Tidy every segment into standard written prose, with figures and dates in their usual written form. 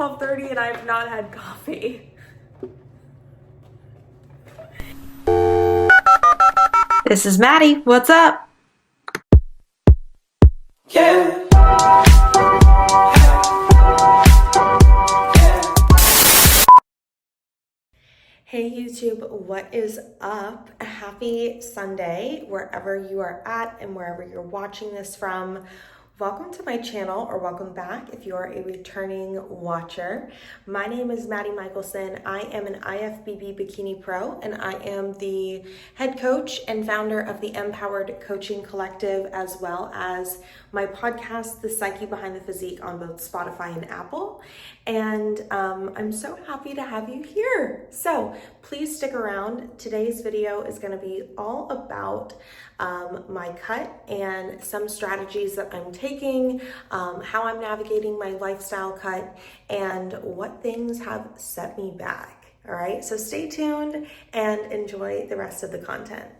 12:30 and I have not had coffee. This is Maddie. What's up? Yeah. Hey YouTube, what is up? Happy Sunday, wherever you are at and wherever you're watching this from. Welcome to my channel, or welcome back if you are a returning watcher. My name is Maddie Michelson. I am an IFBB Bikini Pro, and I am the head coach and founder of the MPowered Coaching Collective, as well as my podcast, The Psyche Behind the Physique, on both Spotify and Apple. And I'm so happy to have you here. So please stick around. Today's video is going to be all about my cut and some strategies that I'm taking, how I'm navigating my lifestyle cut, and what things have set me back. All right, so stay tuned and enjoy the rest of the content.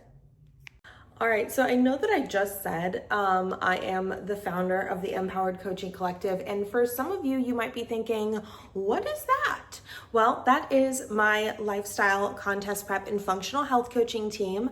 All right, so I know that I just said I am the founder of the MPowered Coaching Collective, and for some of you, you might be thinking, what is that? Well, that is my lifestyle, contest prep, and functional health coaching team.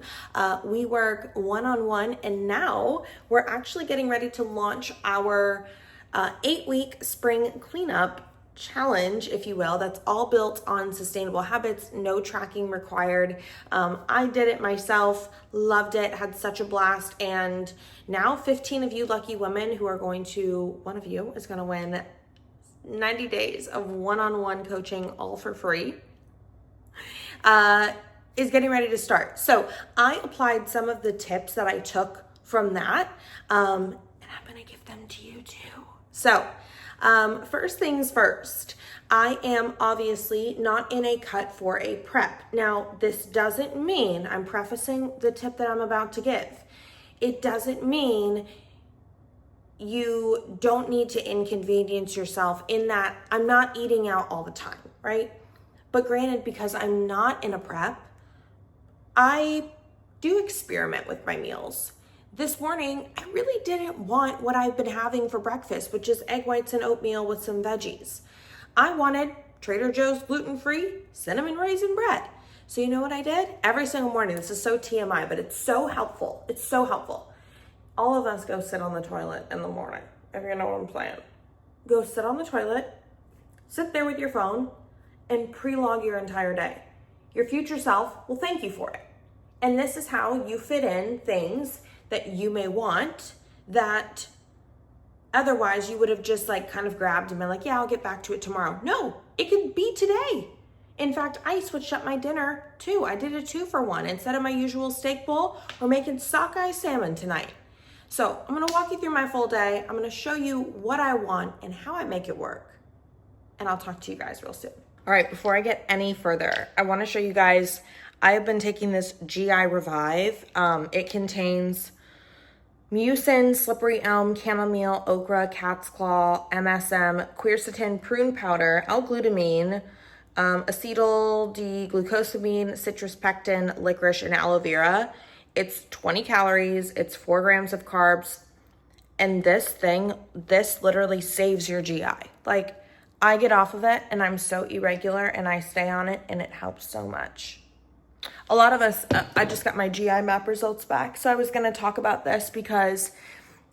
We work one-on-one, and now we're actually getting ready to launch our 8-week spring cleanup challenge, if you will, that's all built on sustainable habits, no tracking required. I did it myself, loved it, had such a blast, and now 15 of you lucky women who are going to, one of you is going to win 90 days of one-on-one coaching, all for free, is getting ready to start. So I applied some of the tips that I took from that, and I'm going to give them to you too. So first things first, I am obviously not in a cut for a prep. Now, this doesn't mean, I'm prefacing the tip that I'm about to give, it doesn't mean you don't need to inconvenience yourself in that I'm not eating out all the time, right? But granted, because I'm not in a prep, I do experiment with my meals. This morning, I really didn't want what I've been having for breakfast, which is egg whites and oatmeal with some veggies. I wanted Trader Joe's gluten-free cinnamon raisin bread. So you know what I did? Every single morning, this is so TMI, but it's so helpful. It's so helpful. All of us go sit on the toilet in the morning, if you know what I'm saying. Go sit on the toilet, sit there with your phone, and pre-log your entire day. Your future self will thank you for it. And this is how you fit in things that you may want that otherwise you would have just like kind of grabbed and been like, yeah, I'll get back to it tomorrow. No, it could be today. In fact, I switched up my dinner too. I did a 2-for-1. Instead of my usual steak bowl, we're making sockeye salmon tonight. So I'm gonna walk you through my full day. I'm gonna show you what I want and how I make it work. And I'll talk to you guys real soon. All right, before I get any further, I wanna show you guys, I have been taking this GI Revive. It contains mucin, slippery elm, chamomile, okra, cat's claw, MSM, quercetin, prune powder, L-glutamine, acetyl D-glucosamine, citrus pectin, licorice, and aloe vera. It's 20 calories, it's 4 grams of carbs, and this literally saves your GI. Like, I get off of it and I'm so irregular and I stay on it and it helps so much. A lot of us, I just got my GI map results back, so I was going to talk about this because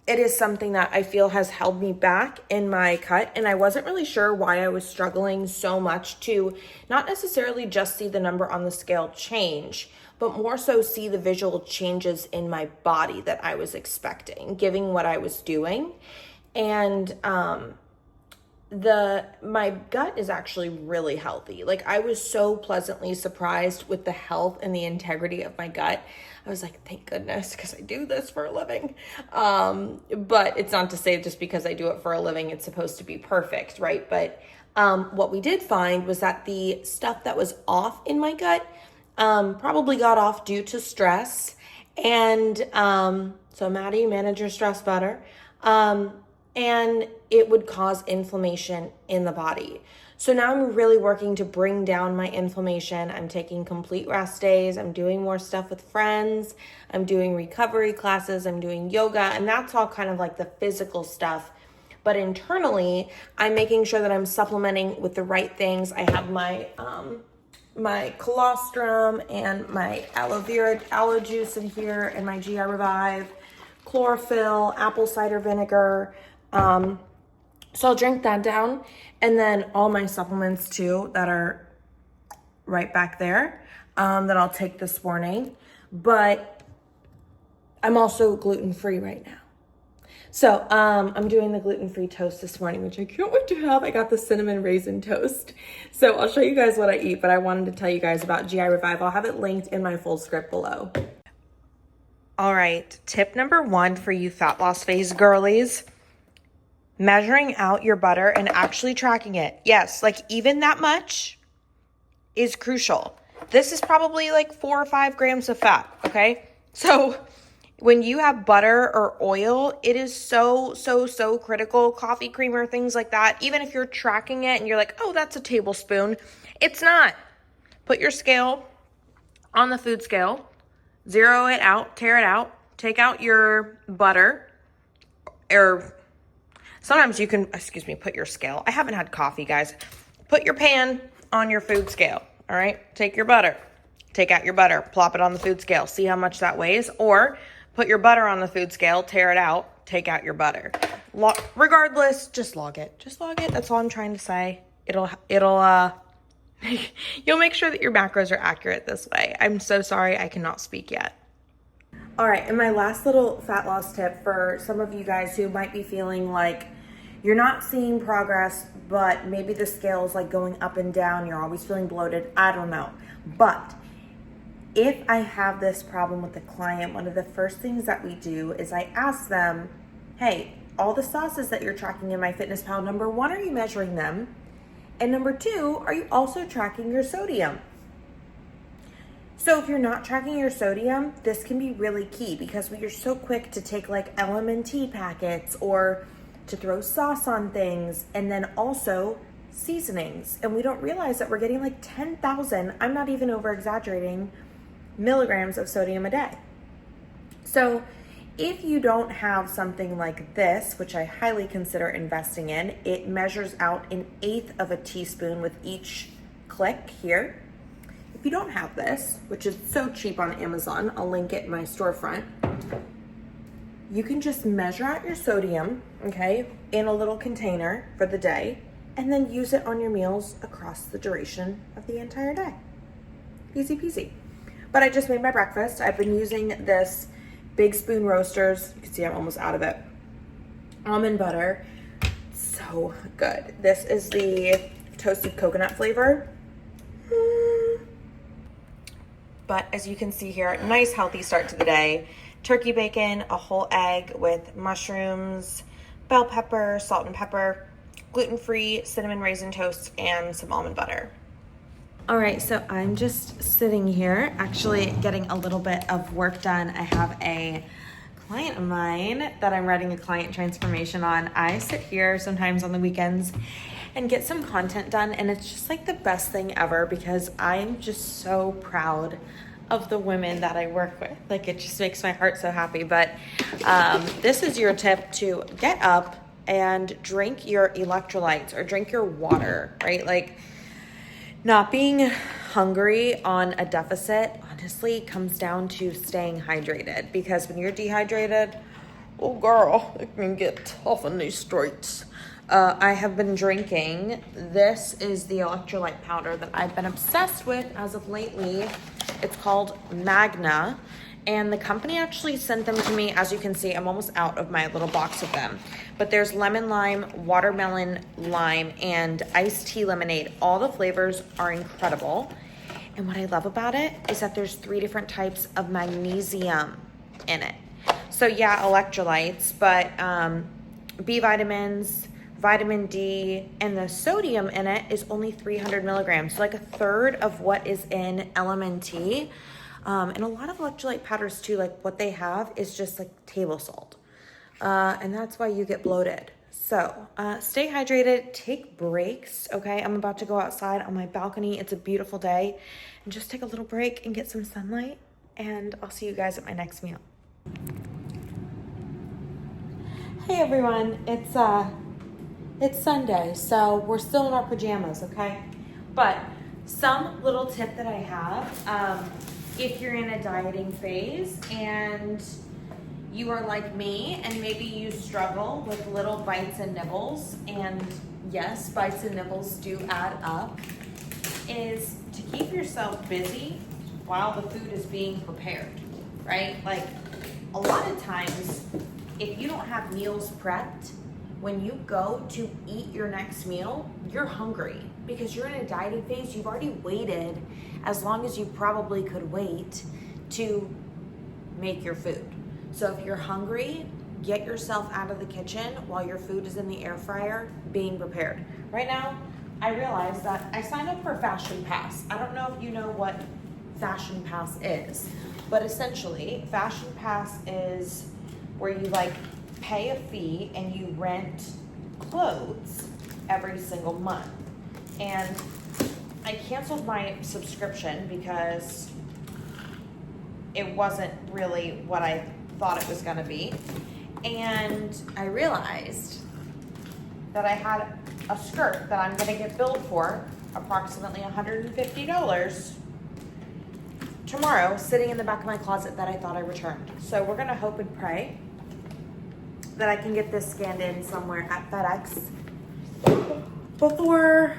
it is something that I feel has held me back in my cut, and I wasn't really sure why I was struggling so much to not necessarily just see the number on the scale change, but more so see the visual changes in my body that I was expecting, given what I was doing. And my gut is actually really healthy. Like, I was so pleasantly surprised with the health and the integrity of my gut. I was like, thank goodness, because I do this for a living. But it's not to say just because I do it for a living, it's supposed to be perfect, right? But what we did find was that the stuff that was off in my gut probably got off due to stress. And so Maddie, manage your stress better. And it would cause inflammation in the body. So now I'm really working to bring down my inflammation. I'm taking complete rest days. I'm doing more stuff with friends. I'm doing recovery classes. I'm doing yoga. And that's all kind of like the physical stuff. But internally, I'm making sure that I'm supplementing with the right things. I have my my colostrum and my aloe vera aloe juice in here, and my GI Revive, chlorophyll, apple cider vinegar. So I'll drink that down, and then all my supplements too that are right back there that I'll take this morning. But I'm also gluten-free right now. So I'm doing the gluten-free toast this morning, which I can't wait to have. I got the cinnamon raisin toast. So I'll show you guys what I eat, but I wanted to tell you guys about GI Revive. I'll have it linked in my Fullscript below. All right, tip number 1 for you fat loss phase girlies: measuring out your butter and actually tracking it. Yes, like even that much is crucial. This is probably like 4 or 5 grams of fat, okay? So when you have butter or oil, it is so critical. Coffee creamer, things like that. Even if you're tracking it and you're like, oh, that's a tablespoon, it's not. Put your scale on the food scale, zero it out, tear it out, take out your butter, or sometimes you can, put your scale. I haven't had coffee, guys. Put your pan on your food scale, all right? Take your butter, take out your butter, plop it on the food scale, see how much that weighs, or put your butter on the food scale, tear it out, take out your butter. Regardless, just log it. Just log it. That's all I'm trying to say. You'll make sure that your macros are accurate this way. I'm so sorry I cannot speak yet. All right, and my last little fat loss tip for some of you guys who might be feeling like you're not seeing progress, but maybe the scale is like going up and down, you're always feeling bloated, I don't know. But if I have this problem with a client, one of the first things that we do is I ask them, hey, all the sauces that you're tracking in MyFitnessPal, number 1, are you measuring them? And number 2, are you also tracking your sodium? So if you're not tracking your sodium, this can be really key, because we are so quick to take like LMNT packets or to throw sauce on things, and then also seasonings. And we don't realize that we're getting like 10,000, I'm not even over exaggerating, milligrams of sodium a day. So if you don't have something like this, which I highly consider investing in, it measures out 1/8 of a teaspoon with each click here. If you don't have this, which is so cheap on Amazon, I'll link it in my storefront, you can just measure out your sodium, okay, in a little container for the day, and then use it on your meals across the duration of the entire day. Easy peasy. But I just made my breakfast. I've been using this Big Spoon Roasters. You can see I'm almost out of it. Almond butter. So good. This is the toasted coconut flavor. But as you can see here, nice healthy start to the day. Turkey bacon, a whole egg with mushrooms, bell pepper, salt and pepper, gluten-free cinnamon raisin toast, and some almond butter. All right, so I'm just sitting here actually getting a little bit of work done. I have a client of mine that I'm writing a client transformation on. I sit here sometimes on the weekends and get some content done, and it's just like the best thing ever, because I'm just so proud of the women that I work with. Like, it just makes my heart so happy. But this is your tip: to get up and drink your electrolytes or drink your water, right? Like, not being hungry on a deficit honestly comes down to staying hydrated, because when you're dehydrated, oh girl, it can get tough in these streets. I have been drinking, this is the electrolyte powder that I've been obsessed with as of lately. It's called Magna, and the company actually sent them to me. As you can see, I'm almost out of my little box of them. But there's lemon lime, watermelon lime, and iced tea lemonade. All the flavors are incredible. And what I love about it is that there's 3 different types of magnesium in it. So yeah, electrolytes, but B vitamins, vitamin D, and the sodium in it is only 300 milligrams. So like a third of what is in LMNT. And a lot of electrolyte powders too, like what they have is just like table salt. And that's why you get bloated. So stay hydrated, take breaks, okay? I'm about to go outside on my balcony. It's a beautiful day. And just take a little break and get some sunlight. And I'll see you guys at my next meal. Hey everyone, it's It's Sunday, so we're still in our pajamas, okay? But some little tip that I have, if you're in a dieting phase and you are like me and maybe you struggle with little bites and nibbles, and yes, bites and nibbles do add up, is to keep yourself busy while the food is being prepared, right? Like a lot of times, if you don't have meals prepped, when you go to eat your next meal, you're hungry because you're in a dieting phase. You've already waited as long as you probably could wait to make your food. So if you're hungry, get yourself out of the kitchen while your food is in the air fryer being prepared. Right now, I realize that I signed up for Fashion Pass. I don't know if you know what Fashion Pass is, but essentially Fashion Pass is where you like pay a fee and you rent clothes every single month. And I canceled my subscription because it wasn't really what I thought it was gonna be. And I realized that I had a skirt that I'm gonna get billed for approximately $150 tomorrow, sitting in the back of my closet that I thought I returned. So we're gonna hope and pray that I can get this scanned in somewhere at FedEx before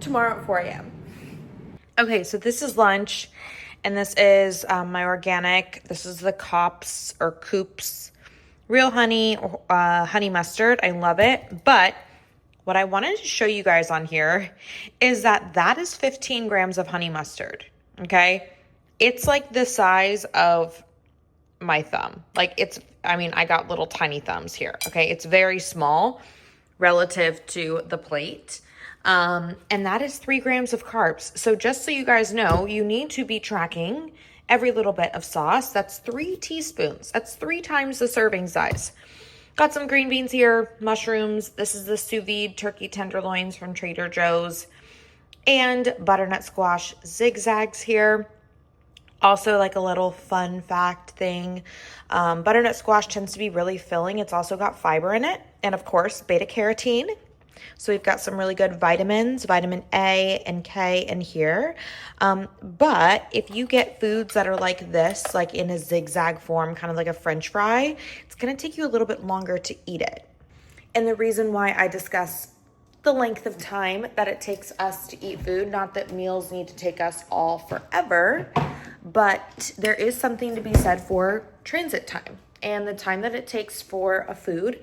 tomorrow at 4 a.m. Okay, so this is lunch, and this is my organic. This is the Coops real honey, honey mustard. I love it. But what I wanted to show you guys on here is that is 15 grams of honey mustard. Okay, it's like the size of my thumb. Like I got little tiny thumbs here. Okay, it's very small relative to the plate. And that is 3 grams of carbs. So just so you guys know, you need to be tracking every little bit of sauce. That's 3 teaspoons. That's 3 times the serving size. Got some green beans here, mushrooms. This is the sous vide turkey tenderloins from Trader Joe's, and butternut squash zigzags here. Also, like a little fun fact thing, butternut squash tends to be really filling. It's also got fiber in it, and of course, beta carotene. So we've got some really good vitamins, vitamin A and K in here. But if you get foods that are like this, like in a zigzag form, kind of like a French fry, it's gonna take you a little bit longer to eat it. And the reason why I discuss the length of time that it takes us to eat food, not that meals need to take us all forever, but there is something to be said for transit time and the time that it takes for a food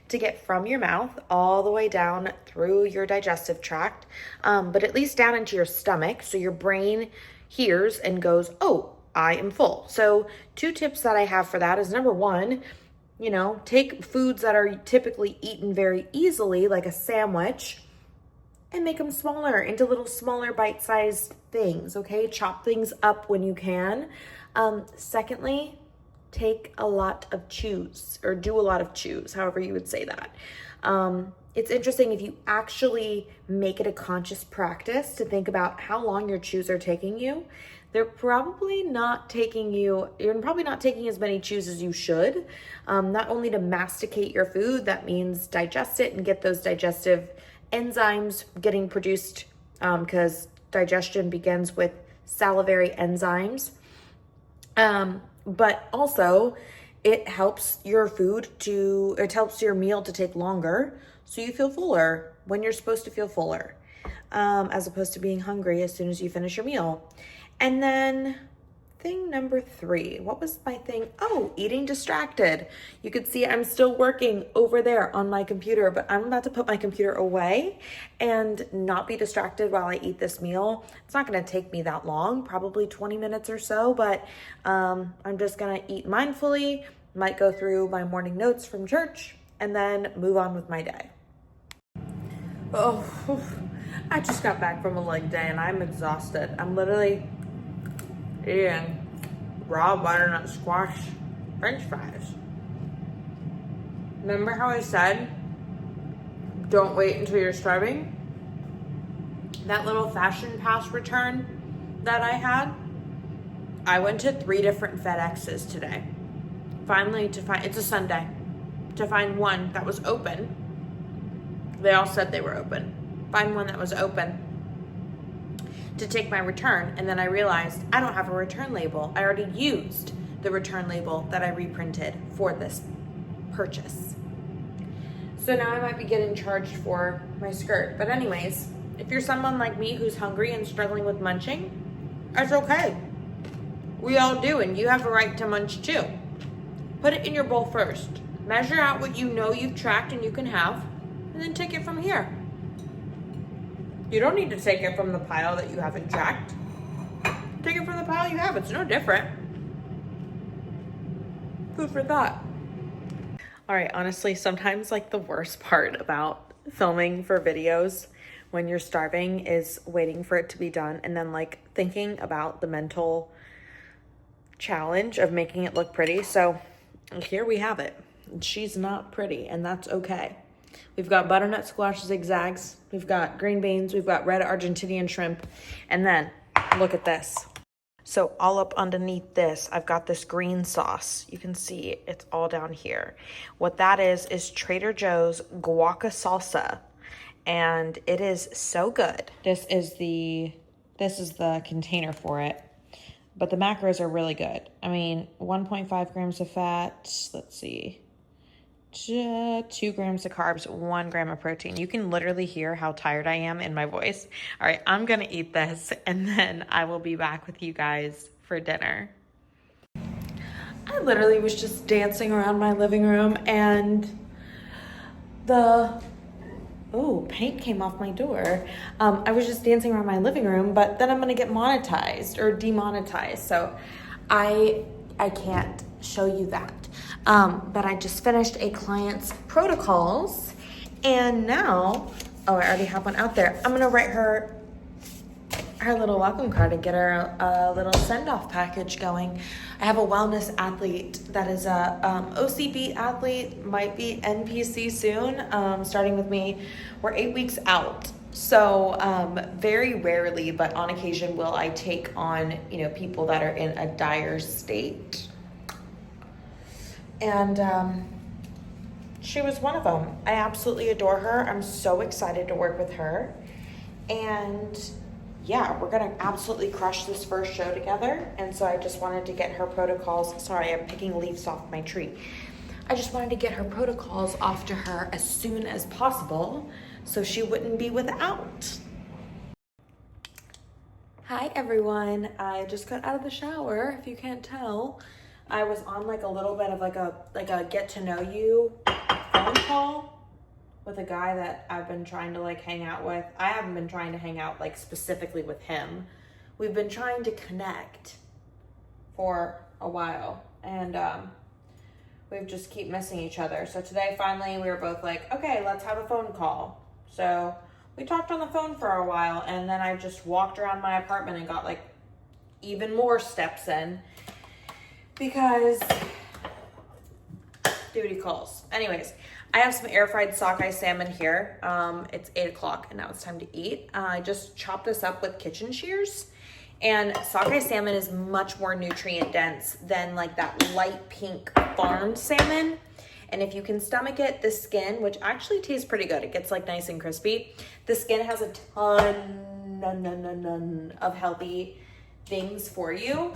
to get from your mouth all the way down through your digestive tract, but at least down into your stomach, so your brain hears and goes, oh, I am full. So 2 tips that I have for that is, number 1, take foods that are typically eaten very easily, like a sandwich, and make them smaller into little smaller bite-sized things, okay? Chop things up when you can. Secondly, take a lot of chews, or do a lot of chews, however you would say that. It's interesting if you actually make it a conscious practice to think about how long your chews are taking you. You're probably not taking as many chews as you should. Not only to masticate your food, that means digest it and get those digestive enzymes getting produced, because digestion begins with salivary enzymes. But also it helps your meal to take longer, so you feel fuller when you're supposed to feel fuller, as opposed to being hungry as soon as you finish your meal. And then thing number 3, what was my thing? Oh, eating distracted. You could see I'm still working over there on my computer, but I'm about to put my computer away and not be distracted while I eat this meal. It's not going to take me that long, probably 20 minutes or so, but I'm just going to eat mindfully, might go through my morning notes from church, and then move on with my day. Oh, I just got back from a leg day and I'm exhausted. I'm literally eating raw butternut squash French fries. Remember how I said, don't wait until you're starving? That little Fashion Pass return that I had, I went to 3 different FedExes today. Finally it's a Sunday, to find one that was open They all said they were open. Find one that was open to take my return. And then I realized I don't have a return label. I already used the return label that I reprinted for this purchase. So now I might be getting charged for my skirt. But anyways, if you're someone like me who's hungry and struggling with munching, that's okay. We all do, and you have a right to munch too. Put it in your bowl first. Measure out what you know you've tracked and you can have, and then take it from here. You don't need to take it from the pile that you haven't tracked. Take it from the pile you have. It's no different. Food for thought. All right, honestly, sometimes like the worst part about filming for videos when you're starving is waiting for it to be done and then like thinking about the mental challenge of making it look pretty. So here we have it. She's not pretty, and that's okay. We've got butternut squash zigzags, we've got green beans, we've got red Argentinian shrimp, and then look at this. So all up underneath this, I've got this green sauce. You can see it's all down here. What that is Trader Joe's guaca salsa, and it is so good. This is the container for it, but the macros are really good. I mean, 1.5 grams of fat, let's see, 2 grams of carbs, 1 gram of protein. You can literally hear how tired I am in my voice. All right, I'm gonna eat this and then I will be back with you guys for dinner. I literally was just dancing around my living room and paint came off my door. I was just dancing around my living room, but then I'm gonna get monetized or demonetized. So I can't show you that. But I just finished a client's protocols and now, I already have one out there. I'm gonna write her little welcome card and get her a little send-off package going. I have a wellness athlete that is a OCB athlete, might be NPC soon, starting with me. We're 8 weeks out. So very rarely, but on occasion will I take on, people that are in a dire state. And she was one of them. I absolutely adore her. I'm so excited to work with her. And yeah, we're gonna absolutely crush this first show together. And so I just wanted to get her protocols. Sorry, I'm picking leaves off my tree. I just wanted to get her protocols off to her as soon as possible so she wouldn't be without. Hi everyone, I just got out of the shower, if you can't tell. I was on like a little bit of like a get to know you phone call with a guy that I've been trying to like hang out with. I haven't been trying to hang out like specifically with him. We've been trying to connect for a while and we've just keep missing each other. So today finally we were both like, okay, let's have a phone call. So we talked on the phone for a while and then I just walked around my apartment and got like even more steps in. Because duty calls. Anyways, I have some air fried sockeye salmon here. It's 8 o'clock and now it's time to eat. I just chopped this up with kitchen shears, and sockeye salmon is much more nutrient dense than like that light pink farmed salmon. And if you can stomach it, the skin, which actually tastes pretty good, it gets like nice and crispy. The skin has a ton of healthy things for you.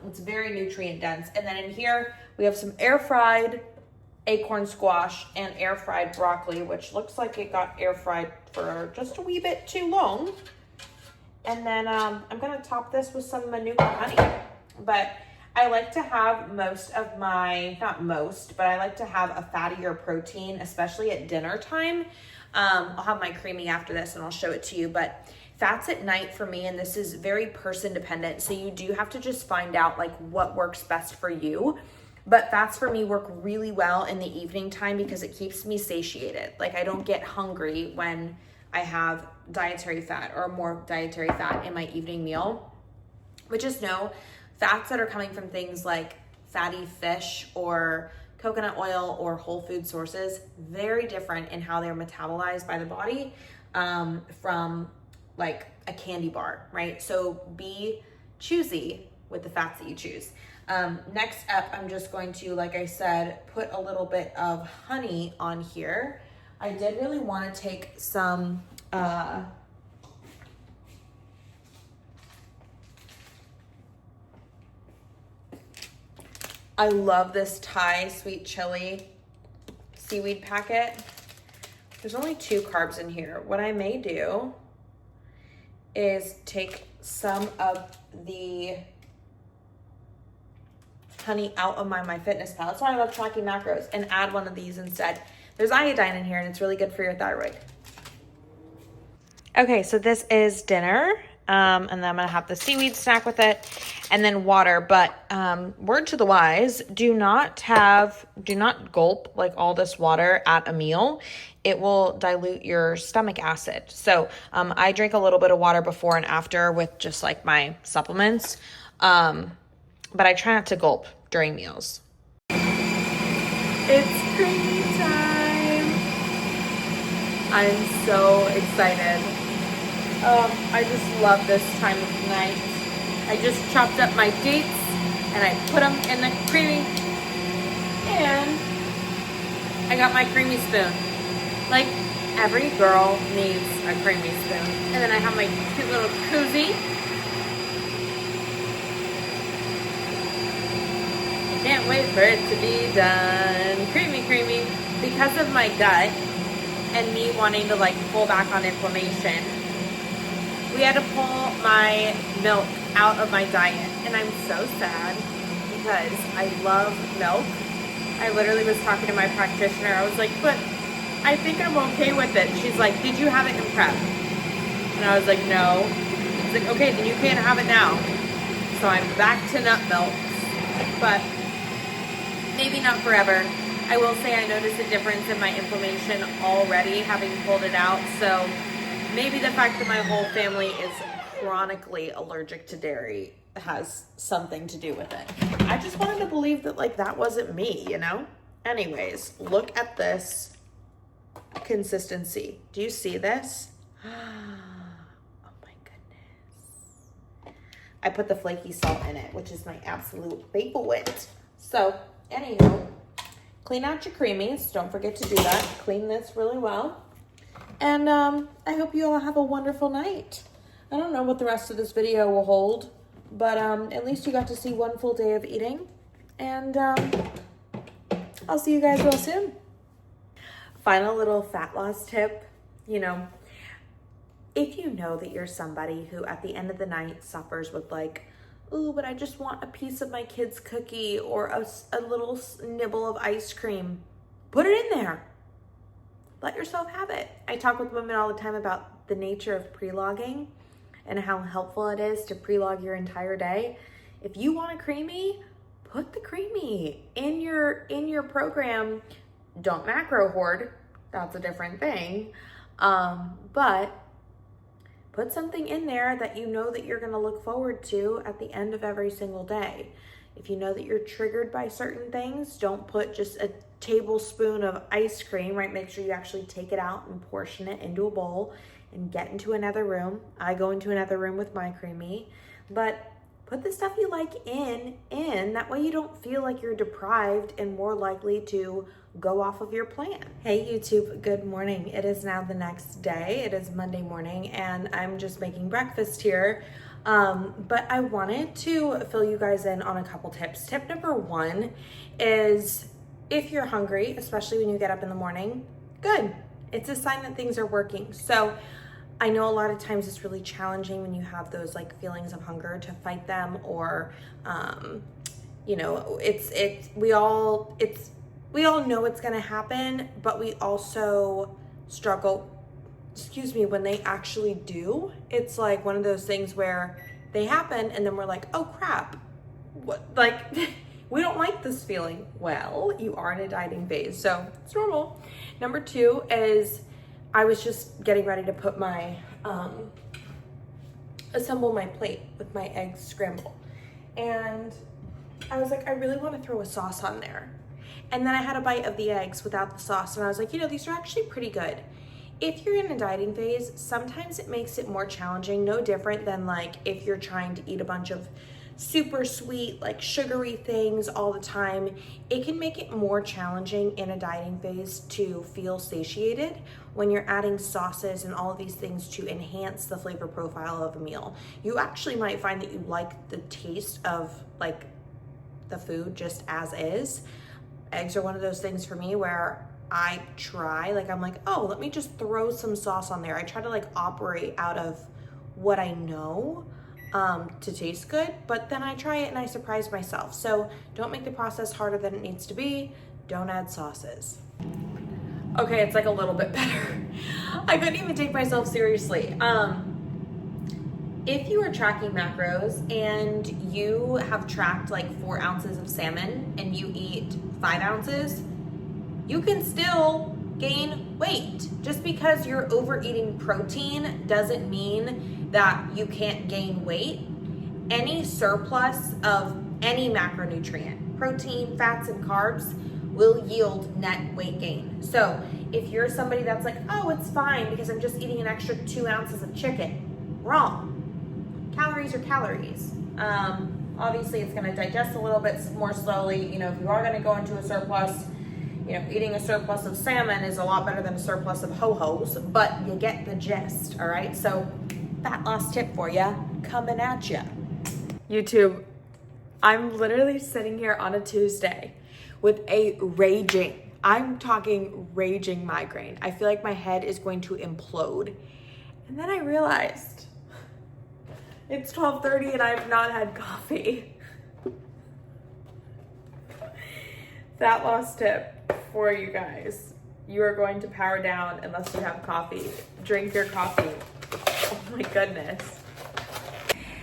It's very nutrient dense. And then in here we have some air fried acorn squash and air fried broccoli, which looks like it got air fried for just a wee bit too long. And then I'm gonna top this with some Manuka honey. But I like to have most of my, not most, but I like to have a fattier protein, especially at dinner time. I'll have my creamy after this and I'll show it to you, but fats at night for me, and this is very person dependent, so you do have to just find out like what works best for you. But fats for me work really well in the evening time because it keeps me satiated. Like I don't get hungry when I have dietary fat or more dietary fat in my evening meal. But just know fats that are coming from things like fatty fish or coconut oil or whole food sources, very different in how they're metabolized by the body from like a candy bar, right? So be choosy with the fats that you choose. Next up, I'm just going to, like I said, put a little bit of honey on here. I did really want to take some, I love this Thai sweet chili seaweed packet. There's only 2 carbs in here. What I may do is take some of the honey out of my MyFitnessPal. That's why I love tracking macros, and add one of these instead. There's iodine in here and it's really good for your thyroid. Okay, so this is dinner. And then I'm gonna have the seaweed snack with it and then water. But word to the wise, do not gulp like all this water at a meal. It will dilute your stomach acid. So I drink a little bit of water before and after with just like my supplements. But I try not to gulp during meals. It's creamy time. I'm so excited. I just love this time of night. I just chopped up my dates and I put them in the creamy, and I got my creamy spoon. Like, every girl needs a creamy spoon. And then I have my cute little koozie. I can't wait for it to be done. Creamy, creamy. Because of my gut and me wanting to like pull back on inflammation, we had to pull my milk out of my diet. And I'm so sad because I love milk. I literally was talking to my practitioner. I was like, but I think I'm okay with it. She's like, did you have it in prep? And I was like, no. She's like, okay, then you can't have it now. So I'm back to nut milk, but maybe not forever. I will say I noticed a difference in my inflammation already having pulled it out. So maybe the fact that my whole family is chronically allergic to dairy has something to do with it. I just wanted to believe that like that wasn't me, you know? Anyways, look at this consistency. Do you see this? Oh my goodness. I put the flaky salt in it, which is my absolute favorite. So, anywho, clean out your creamies. Don't forget to do that. Clean this really well. And I hope you all have a wonderful night. I don't know what the rest of this video will hold, but at least you got to see one full day of eating. And I'll see you guys real soon. Final little fat loss tip, you know, if you know that you're somebody who at the end of the night suffers with like, ooh, but I just want a piece of my kid's cookie or a little nibble of ice cream, put it in there. Let yourself have it. I talk with women all the time about the nature of pre-logging and how helpful it is to pre-log your entire day. If you want a creamy, put the creamy in your program. Don't macro hoard. That's a different thing. But put something in there that you know that you're going to look forward to at the end of every single day. If you know that you're triggered by certain things, don't put just a tablespoon of ice cream, right? Make sure you actually take it out and portion it into a bowl and get into another room. I go into another room with my creamy, but put the stuff you like in. That way you don't feel like you're deprived and more likely to go off of your plan. Hey YouTube, good morning. It is now the next day. It is Monday morning and I'm just making breakfast here. But I wanted to fill you guys in on a couple tips. Tip number 1 is if you're hungry, especially when you get up in the morning, good. It's a sign that things are working. So I know a lot of times it's really challenging when you have those like feelings of hunger to fight them, or, you know, we all know it's going to happen, but we also struggle, when they actually do. It's like one of those things where they happen and then we're like, oh crap, what, like, we don't like this feeling. Well, you are in a dieting phase, so it's normal. Number 2 is I was just getting ready to put my, assemble my plate with my eggs scramble. And I was like, I really want to throw a sauce on there. And then I had a bite of the eggs without the sauce. And I was like, you know, these are actually pretty good. If you're in a dieting phase, sometimes it makes it more challenging. No different than like if you're trying to eat a bunch of super sweet, like sugary things all the time, it can make it more challenging in a dieting phase to feel satiated when you're adding sauces and all of these things to enhance the flavor profile of a meal. You actually might find that you like the taste of like the food just as is. Eggs are one of those things for me where I try, like I'm like, oh, let me just throw some sauce on there. I try to like operate out of what I know to taste good, but then I try it and I surprise myself. So don't make the process harder than it needs to be. Don't add sauces. Okay, it's like a little bit better. I couldn't even take myself seriously. If you are tracking macros and you have tracked like 4 ounces of salmon and you eat 5 ounces, you can still gain weight. Just because you're overeating protein doesn't mean that you can't gain weight. Any surplus of any macronutrient, protein, fats, and carbs, will yield net weight gain. So if you're somebody that's like, oh, it's fine because I'm just eating an extra 2 ounces of chicken, wrong. Calories are calories. Obviously it's gonna digest a little bit more slowly. You know, if you are gonna go into a surplus, you know, eating a surplus of salmon is a lot better than a surplus of ho-hos, but you get the gist, all right? So fat loss tip for you, coming at you. YouTube, I'm literally sitting here on a Tuesday with a raging, I'm talking raging migraine. I feel like my head is going to implode. And then I realized it's 12:30 and I've not had coffee. Fat loss tip for you guys. You are going to power down unless you have coffee. Drink your coffee. Oh my goodness.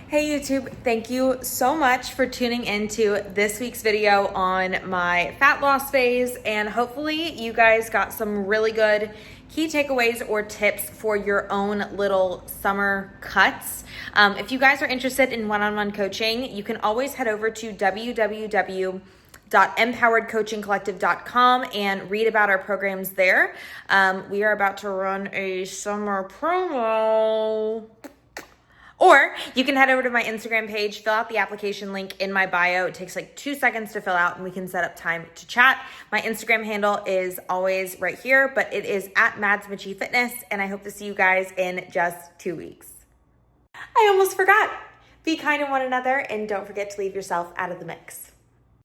Hey YouTube, thank you so much for tuning into this week's video on my fat loss phase, and hopefully you guys got some really good key takeaways or tips for your own little summer cuts. If you guys are interested in one-on-one coaching, you can always head over to www.empoweredcoachingcollective.com and read about our programs there. We are about to run a summer promo. Or you can head over to my Instagram page, fill out the application link in my bio. It takes like 2 seconds to fill out and we can set up time to chat. My Instagram handle is always right here, but it is @MadsMitchieFitness, and I hope to see you guys in just 2 weeks. I almost forgot. Be kind to one another and don't forget to leave yourself out of the mix.